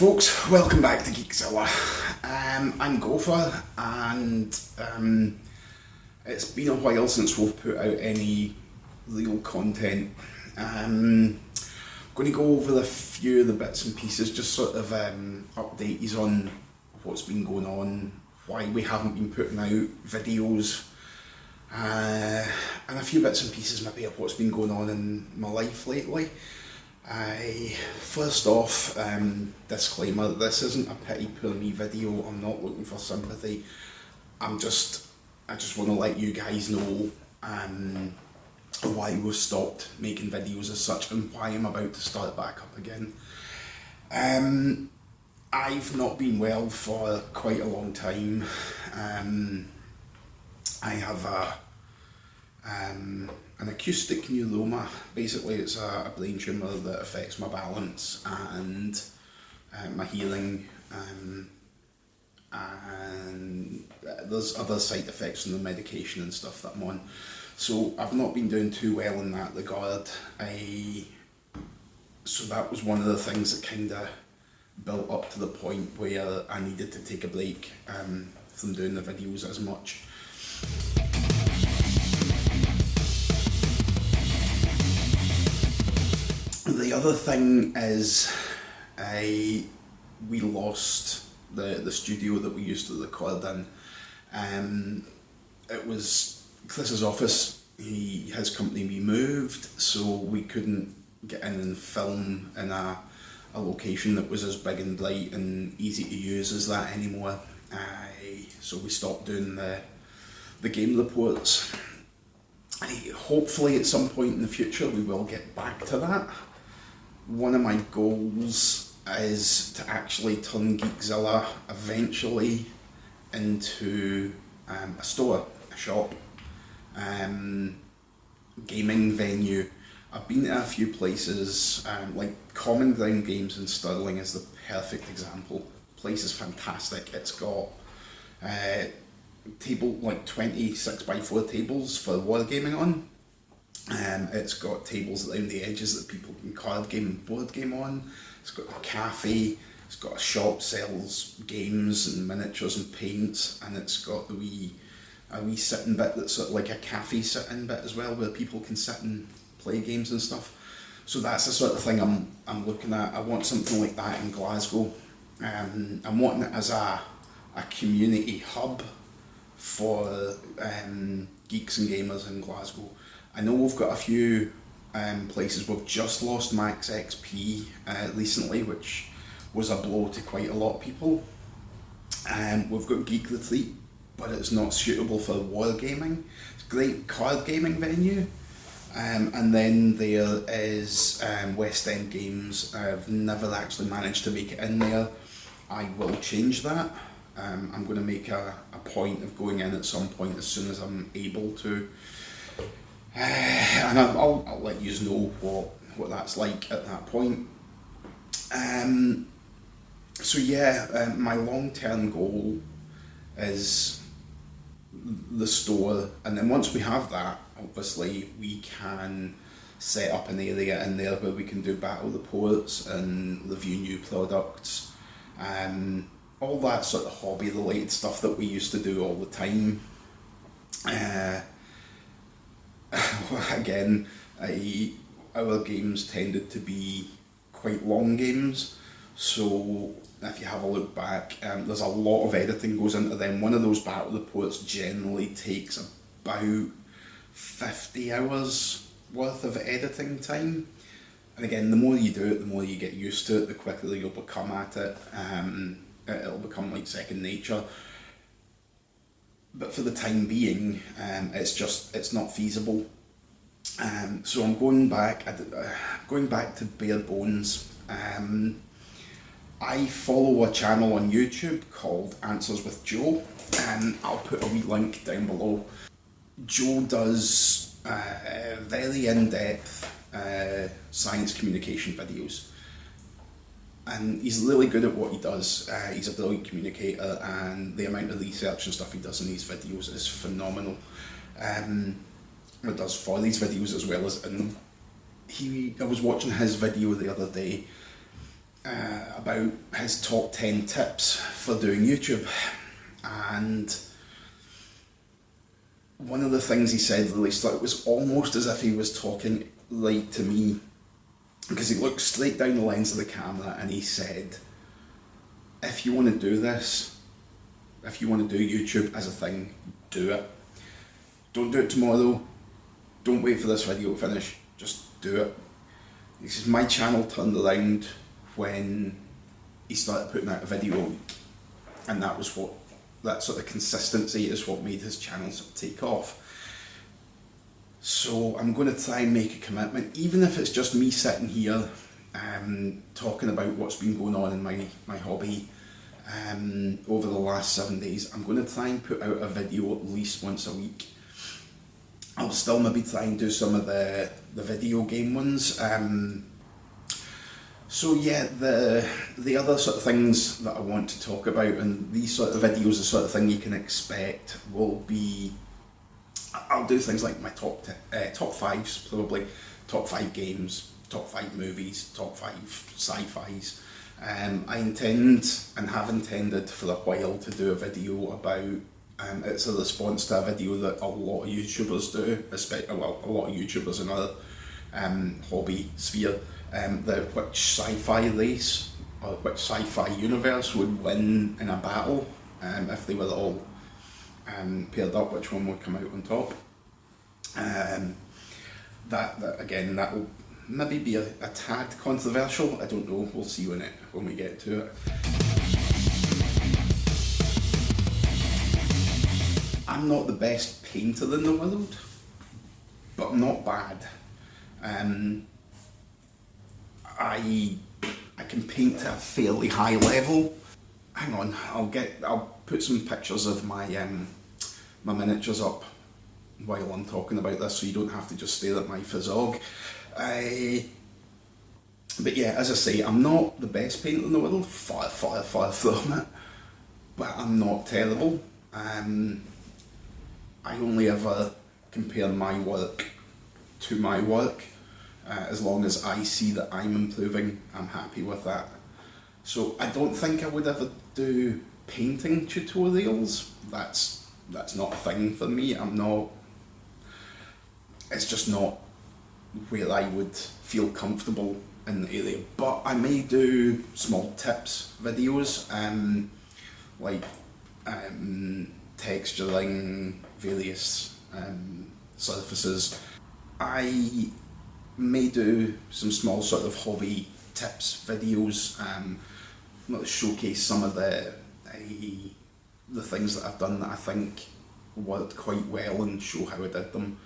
folks, welcome back to GeeksZilla. I'm Gopher, and it's been a while since we've put out any real content. I'm going to go over a few of the bits and pieces, just sort of update you on what's been going on, why we haven't been putting out videos, and a few bits and pieces maybe of what's been going on in my life lately. First off, disclaimer, this isn't a pity poor me video. I'm not looking for sympathy. I just want to let you guys know why we've stopped making videos as such and why I'm about to start back up again. I've not been well for quite a long time. I have an acoustic neuroma. Basically it's a brain tumour that affects my balance and my hearing, and there's other side effects from the medication and stuff that I'm on. So I've not been doing too well in that regard. So that was one of the things that kind of built up to the point where I needed to take a break from doing the videos as much. The other thing is we lost the studio that we used to record in. It was Chris's office. His company we moved, so we couldn't get in and film in a location that was as big and bright and easy to use as that anymore. So we stopped doing the game reports. Hopefully at some point in the future we will get back to that. One of my goals is to actually turn GeeksZilla eventually into a store, a shop, gaming venue. I've been to a few places, like Common Ground Games in Stirling is the perfect example. The place is fantastic. It's got like 26x4 tables for wargaming on. It's got tables around the edges that people can card game and board game on. It's got a cafe, it's got a shop sells games and miniatures and paints, and it's got a wee sitting bit that's sort of like a cafe sitting bit as well, where people can sit and play games and stuff. So that's the sort of thing I'm looking at. I want something like that in Glasgow. I'm wanting it as a community hub for geeks and gamers in Glasgow. I know we've got a few places. We've just lost Max XP recently, which was a blow to quite a lot of people. We've got Geek Retreat, but it's not suitable for wargaming. It's a great card gaming venue. And then there is West End Games. I've never actually managed to make it in there. I will change that. I'm going to make a point of going in at some point as soon as I'm able to. And I'll let you know what that's like at that point. So yeah, my long-term goal is the store, and then once we have that, obviously we can set up an area in there where we can do battle reports and review new products, all that sort of hobby related stuff that we used to do all the time. Again, our games tended to be quite long games, so if you have a look back, there's a lot of editing goes into them. One of those battle reports generally takes about 50 hours worth of editing time, and again, the more you do it, the more you get used to it, the quicker you'll become at it. It'll become like second nature. But for the time being, it's not feasible. So I'm going back to bare bones. I follow a channel on YouTube called Answers with Joe, and I'll put a wee link down below. Joe does very in-depth science communication videos, and he's really good at what he does. He's a brilliant communicator, and the amount of research and stuff he does in these videos is phenomenal. It does for these videos as well as in. I was watching his video the other day, about his top 10 tips for doing YouTube. And one of the things he said really stuck. It was almost as if he was talking right to me, because he looked straight down the lens of the camera and he said, if you want to do this, if you want to do YouTube as a thing, do it. Don't do it tomorrow. Don't wait for this video to finish. Just do it. He says, my channel turned around when he started putting out a video a week. And that was what, that sort of consistency is what made his channel sort of take off. So I'm going to try and make a commitment, even if it's just me sitting here talking about what's been going on in my hobby over the last 7 days. I'm going to try and put out a video at least once a week. I'll still maybe try and do some of the video game ones. So yeah, the other sort of things that I want to talk about, and these sort of videos, the sort of thing you can expect, will be, I'll do things like my top fives, probably, top 5 games, top 5 movies, top 5 sci-fis. I intend, and have intended for a while, to do a video about, it's a response to a video that a lot of YouTubers do, especially, well, a lot of YouTubers in our hobby sphere, which sci-fi race, or which sci-fi universe would win in a battle, if they were all paired up, which one would come out on top. That again, that will maybe be a tad controversial. I don't know. We'll see when we get to it. I'm not the best painter in the world, but I'm not bad. I can paint at a fairly high level. Hang on, I'll put some pictures of my my miniatures up while I'm talking about this, so you don't have to just stare at my physog. But yeah, as I say, I'm not the best painter in the world, far from it, but I'm not terrible. I only ever compare my work to my work. As long as I see that I'm improving, I'm happy with that. So I don't think I would ever do painting tutorials. That's not a thing for me. It's just not where I would feel comfortable in the area. But I may do small tips videos, like texturing various surfaces. I may do some small sort of hobby tips videos, showcase some of the things that I've done that I think worked quite well and show how I did them.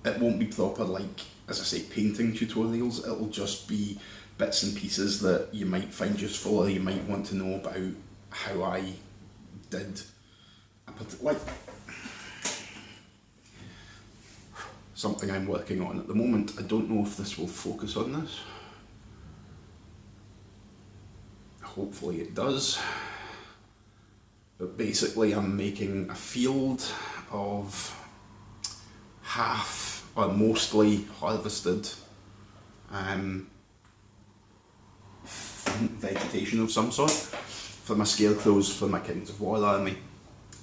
It won't be proper, like, as I say, painting tutorials. It'll just be bits and pieces that you might find useful, or you might want to know about how I did like something I'm working on at the moment. I don't know if this will focus on this. Hopefully it does. But basically I'm making a field of half or mostly harvested vegetation of some sort for my scarecrows, for my Kings of War army.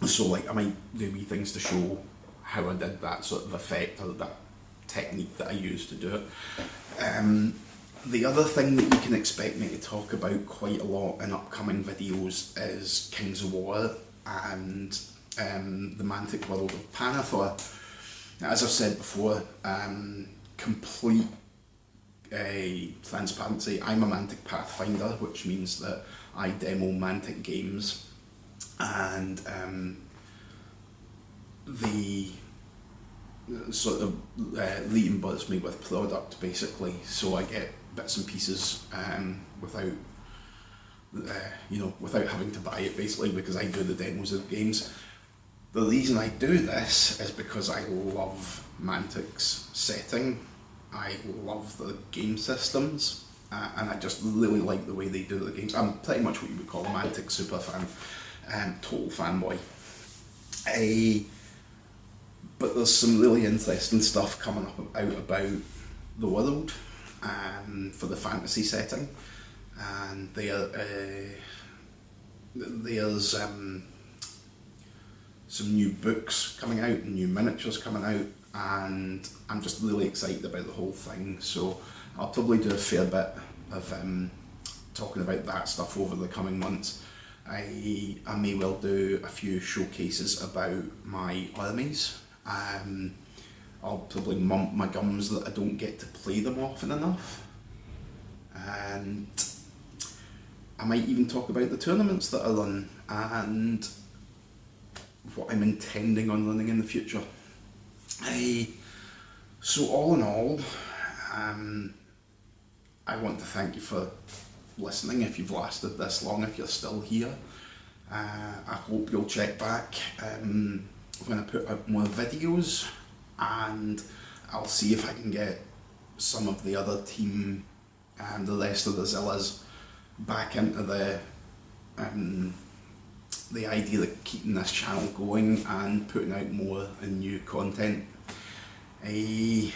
So like I might do wee things to show how I did that sort of effect, or that technique that I used to do it. The other thing that you can expect me to talk about quite a lot in upcoming videos is Kings of War and the Mantic world of Panathor. Now, as I've said before, complete transparency, I'm a Mantic Pathfinder, which means that I demo Mantic games, and the sort of reimburse me with product, basically, so I get bits and pieces without without having to buy it, basically, because I do the demos of the games. The reason I do this is because I love Mantic's setting. I love the game systems, and I just really like the way they do the games. I'm pretty much what you would call a Mantic super fan, total fanboy. But there's some really interesting stuff coming out about the world for the fantasy setting. and there's some new books coming out and new miniatures coming out, and I'm just really excited about the whole thing. So I'll probably do a fair bit of talking about that stuff over the coming months. I may well do a few showcases about my armies. I'll probably mump my gums that I don't get to play them often enough, and I might even talk about the tournaments that I run and what I'm intending on running in the future. So all in all, I want to thank you for listening, if you've lasted this long, if you're still here. I hope you'll check back when I put out more videos, and I'll see if I can get some of the other team and the rest of the Zillas back into the idea of keeping this channel going and putting out more and new content. It's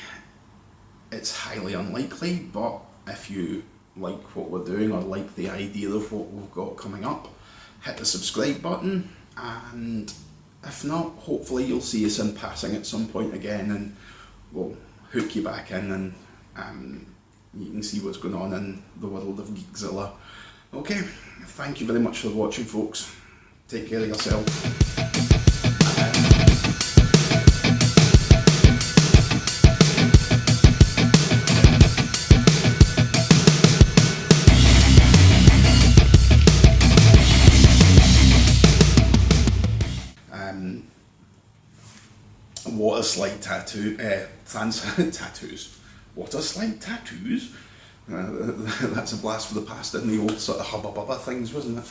highly unlikely, but if you like what we're doing or like the idea of what we've got coming up, hit the subscribe button, and if not, hopefully you'll see us in passing at some point again, and we'll hook you back in, and you can see what's going on in the world of GeeksZilla. Okay, thank you very much for watching, folks. Take care of yourself. Water slide tattoos. Water slide tattoos? That's a blast for the past in the old sort of hubba bubba things, wasn't it?